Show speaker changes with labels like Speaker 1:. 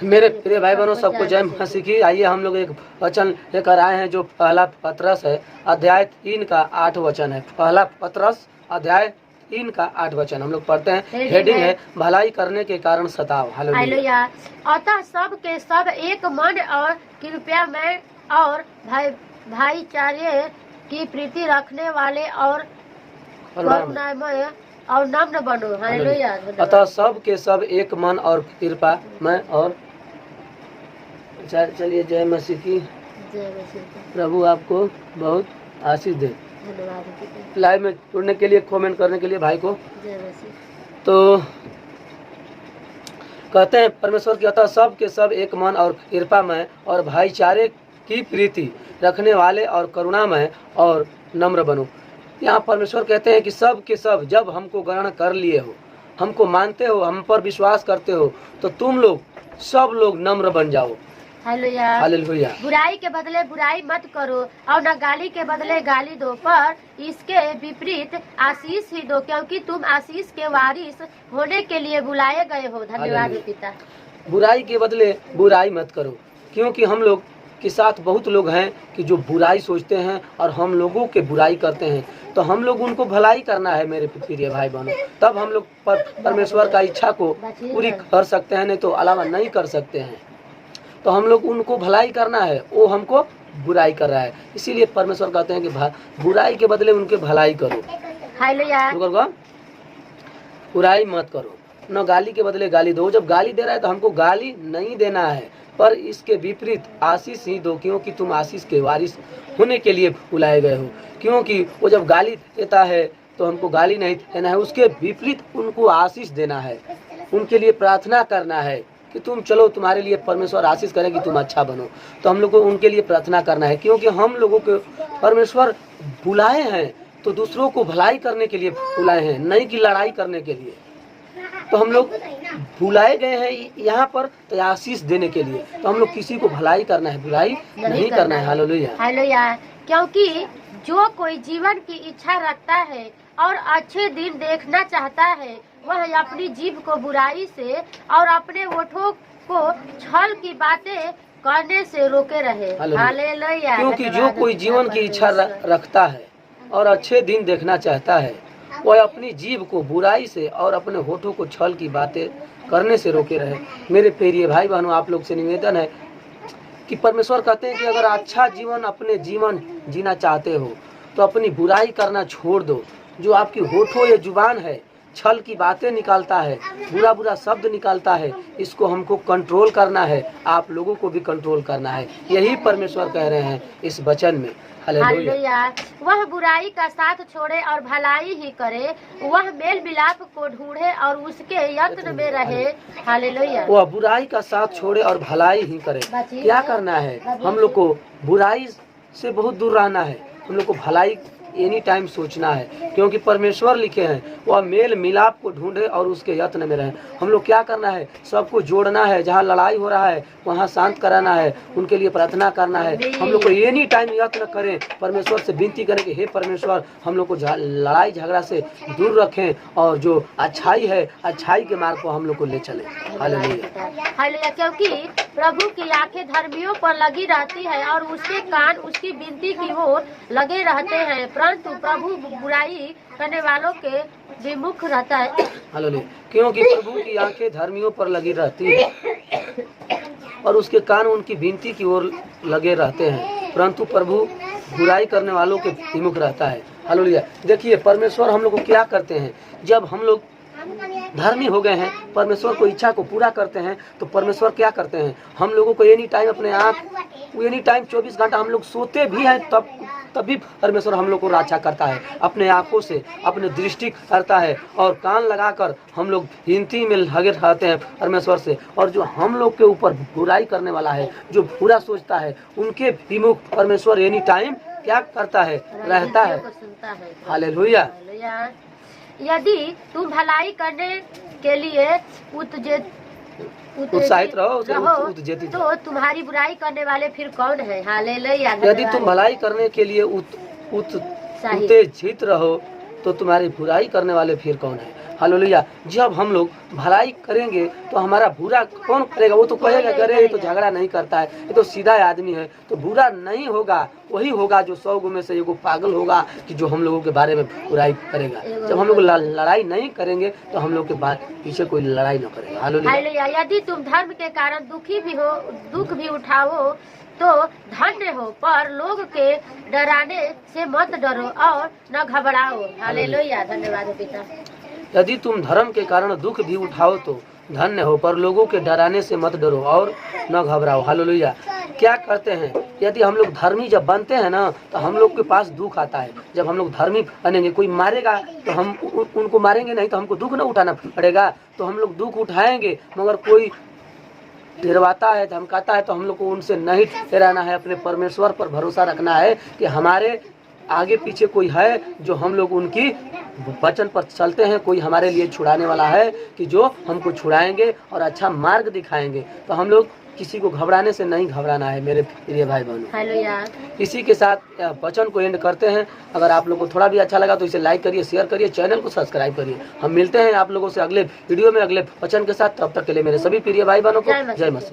Speaker 1: मेरे प्रिय भाई बहनों, सबको जय मसीह की। आइए हम लोग एक वचन लेकर आए हैं जो पहला पतरस है, अध्याय 3 का 8 वचन है। पहला पतरस अध्याय 3 का 8 वचन हम लोग पढ़ते हैं। हेडिंग है भलाई करने के कारण सताव।
Speaker 2: हालेलुया। अतः सब के सब एक मन और कृपया में और भाईचारे की प्रीति रखने वाले और करुणामय और नम्र बनो। हालेलुया।
Speaker 1: अतः सब के सब एक मन और कृपा में और चलिए जय मसीह की। प्रभु आपको बहुत आशीष दे। लाइव में जुड़ने के लिए, कमेंट करने के लिए भाई को। तो कहते हैं परमेश्वर की अतः सब के सब एक मन और कृपा में और भाईचारे की प्रीति रखने वाले और करुणामय और नम्र बनो। यहाँ परमेश्वर कहते हैं कि सब के सब जब हमको ग्रहण कर लिए हो, हमको मानते हो, हम पर विश्वास करते हो, तो तुम लोग सब लोग नम्र बन जाओ।
Speaker 2: हालेलुया।
Speaker 1: हालेलुया।
Speaker 2: बुराई के बदले बुराई मत करो और न गाली के बदले गाली दो, पर इसके विपरीत आशीष ही दो, क्योंकि तुम आशीष के वारिस होने के लिए बुलाए गए हो। धन्यवाद पिता।
Speaker 1: बुराई के बदले बुराई मत करो, क्योंकि हम लोग के साथ बहुत लोग हैं कि जो बुराई सोचते हैं और हम लोगों के बुराई करते हैं, तो हम लोग उनको भलाई करना है मेरे प्रिय भाई बहनों। तब हम लोग परमेश्वर का इच्छा को पूरी कर सकते हैं, नहीं तो अलावा नहीं कर सकते हैं। तो हम लोग उनको भलाई करना है, वो हमको बुराई कर रहा है, इसीलिए परमेश्वर कहते हैं कि बुराई के बदले उनके भलाई करो।
Speaker 2: हालेलुया।
Speaker 1: बुराई मत करो, न गाली के बदले गाली दो। जब गाली दे रहा है तो हमको गाली नहीं देना है, पर इसके विपरीत आशीष ही दो, क्योंकि तुम आशीष के वारिस होने के लिए बुलाए गए हो। क्योंकि वो जब गाली देता है तो हमको गाली नहीं देना है, उसके विपरीत उनको आशीष देना है, उनके लिए प्रार्थना करना है कि तुम चलो, तुम्हारे लिए परमेश्वर आशीष करें कि तुम अच्छा बनो। तो हम लोग को उनके लिए प्रार्थना करना है, क्योंकि हम लोगों को परमेश्वर बुलाए हैं तो दूसरों को भलाई करने के लिए बुलाए हैं, नहीं कि लड़ाई करने के लिए। तो हम लोग बुलाए गए हैं यहाँ पर तो आशीष देने के लिए, तो हम लोग किसी को भलाई करना है, बुराई नहीं करना है। हालेलुया।
Speaker 2: हालेलुया। क्योंकि जो कोई जीवन की इच्छा रखता है और अच्छे दिन देखना चाहता है, वह अपनी जीभ को बुराई से और अपने होठों को छल की बातें करने से रोके रहे। हालेलुया।
Speaker 1: क्योंकि जो कोई जीवन की इच्छा रखता है और अच्छे दिन देखना चाहता है, वह अपनी जीभ को बुराई से और अपने होठों को छल की बातें करने से रोके रहे। मेरे प्रिय भाई बहनों, आप लोग से निवेदन है कि परमेश्वर कहते हैं कि अगर अच्छा जीवन अपने जीवन जीना चाहते हो तो अपनी बुराई करना छोड़ दो। जो आपकी होठों या जुबान है, छल की बातें निकालता है, बुरा बुरा शब्द निकालता है, इसको हमको कंट्रोल करना है, आप लोगों को भी कंट्रोल करना है। यही परमेश्वर कह रहे हैं इस वचन में।
Speaker 2: हालेलुया। वह बुराई का साथ छोड़े और भलाई ही करे, वह मेल मिलाप को ढूंढे और उसके यत्न में रहे। हालेलुया।
Speaker 1: वह बुराई का साथ छोड़े और भलाई ही करे। क्या करना है? हम लोग को बुराई से बहुत दूर रहना है, हम लोग को भलाई एनी टाइम सोचना है, क्योंकि परमेश्वर लिखे हैं वह मेल मिलाप को ढूंढे और उसके यत्न में रहे। हम लोग क्या करना है? सबको जोड़ना है, जहाँ लड़ाई हो रहा है वहाँ शांत कराना है, उनके लिए प्रार्थना करना है। हम लोग को एनी टाइम यत्न करें, परमेश्वर से विनती करें कि हे परमेश्वर, हम लोग को लड़ाई झगड़ा से दूर रखें और जो अच्छाई है, अच्छाई के मार्ग को हम लोग को ले चले। हालेलुया।
Speaker 2: हालेलुया। क्योंकि प्रभु की आंखें धर्मियों पर लगी रहती है और उसके कान उसकी विनती की ओर लगे रहते हैं, परंतु प्रभु बुराई करने वालों के विमुख रहता है।
Speaker 1: हालेलुया। क्योंकि प्रभु की आंखें धर्मियों पर लगी रहती है और उसके कान उनकी विनती की ओर लगे रहते हैं, परंतु प्रभु बुराई करने वालों के विमुख रहता है। हालेलुया। देखिए परमेश्वर हम लोग को क्या करते हैं, जब हम लोग धर्मी हो गए हैं, परमेश्वर को इच्छा को पूरा करते हैं, तो परमेश्वर क्या करते हैं, हम लोगों को एनी टाइम अपने एनी टाइम 24 घंटा हम लोग सोते भी हैं तभी परमेश्वर हम लोग को रक्षा करता है, अपने आंखों से अपने दृष्टि करता है और कान लगाकर हम लोग विनती में लगे रहते हैं परमेश्वर से। और जो हम लोग के ऊपर बुराई करने वाला है, जो बुरा सोचता है, उनके विमुख परमेश्वर एनी टाइम क्या करता है? रहता है। हालेलुया।
Speaker 2: यदि तुम भलाई करने के लिए
Speaker 1: उत्साहित रहो
Speaker 2: तो तुम्हारी बुराई करने वाले फिर कौन है? हालेलुया।
Speaker 1: यदि तुम भलाई करने के लिए उत्तेजित रहो तो तुम्हारी बुराई करने वाले फिर कौन है। हालेलुया। जब हम लोग भलाई करेंगे तो हमारा बुरा कौन करेगा। वो तो कहेगा करे ये तो झगड़ा नहीं करता है, ये तो सीधा आदमी है। तो बुरा नहीं होगा, वही होगा जो 100 में से एगो पागल होगा कि जो हम लोगों के बारे में बुराई करेगा। जब हम लोग लड़ाई नहीं करेंगे तो हम लोग के बाद पीछे कोई लड़ाई न करेगा।
Speaker 2: हालेलुया। यदि तुम धर्म के कारण दुखी भी हो, दुख भी उठाओ तो धन्य हो, पर लोग के डराने से मत डरो और न घबराओ। हालेलुया। धन्यवाद पिता।
Speaker 1: यदि तुम धर्म के कारण दुख भी उठाओ तो धन्य हो, पर लोगों के डराने से मत डरो और न घबराओ। हालेलुया। क्या करते हैं, यदि हम लोग धर्मी जब बनते हैं ना तो हम लोग के पास दुख आता है। जब हम लोग धर्मी बनेंगे, कोई मारेगा तो हम उनको मारेंगे नहीं, तो हमको दुख न उठाना पड़ेगा, तो हम लोग दुख उठाएंगे। मगर कोई डरवाता है, धमकाता है, तो हम लोग को उनसे नहीं डराना है। अपने परमेश्वर पर भरोसा रखना है कि हमारे आगे पीछे कोई है जो हम लोग उनकी वचन पर चलते हैं। कोई हमारे लिए छुड़ाने वाला है कि जो हमको छुड़ाएंगे और अच्छा मार्ग दिखाएंगे। तो हम लोग किसी को घबराने से नहीं घबराना है मेरे प्रिय भाई बहनों। इसी के साथ वचन को एंड करते हैं। अगर आप लोग को थोड़ा भी अच्छा लगा तो इसे लाइक करिए, शेयर करिए, चैनल को सब्सक्राइब करिए। हम मिलते हैं आप लोगों से अगले वीडियो में अगले वचन के साथ। तब तक के लिए मेरे सभी प्रिय भाई बहनों को जय मसीह।